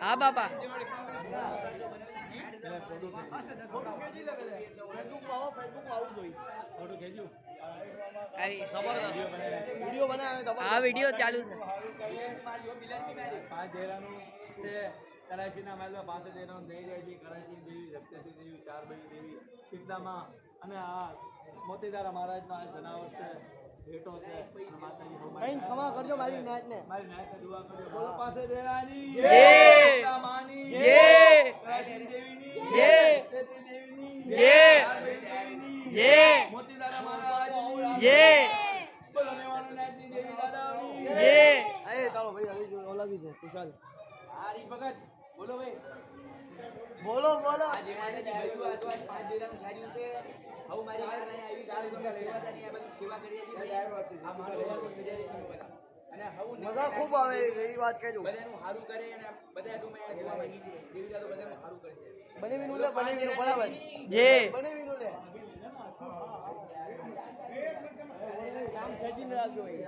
હા બાપા આ વિડિયો ચાલુ છે કરાચીના મહેલમાં 5 દેરાનું દઈ જાય છે કરાચી દેવી રક્તસી દેવી ચારબઈ દેવી શીતલામાં અને આ મોતીદારા મહારાજનો આ જનાવર છે ભેટો છે માતાજી કઈ ક્ષમા કરજો મારી નાચને દુઆ કરજો બોલો 5 દેરાની જય માની જય કરાચી દેવીની જય દેવીની જય ચારબઈ દેવીની જય મોતીદારા મહારાજની જય બોલો મેવાડો નાચની દેવી દાદાની જય એ ચાલો ભાઈ હરી ઓલાગી છે ખુશાલ આરી ભગત બોલો ભાઈ બોલો બોલો આજે માતાજી ભર્યું આ તો 5 દેરાનું સાડ્યું છે હવે મારી વાત આવી ચાર રૂપિયા લેવા જાની આ બધી સેવા કરી હતી આ મારો ઓરડો સજારી છે બધા અને હવે મજા ખૂબ આવે એવી વાત કહેજો બધાનું સારું કરે અને બધા તો મેં જોવા માંગી છે દેવી દાદા બધાનું સારું કરે છે બનેવીનું બરાબર જે બનેવીનું લે કામ ખેંચીને રાખજો ભાઈ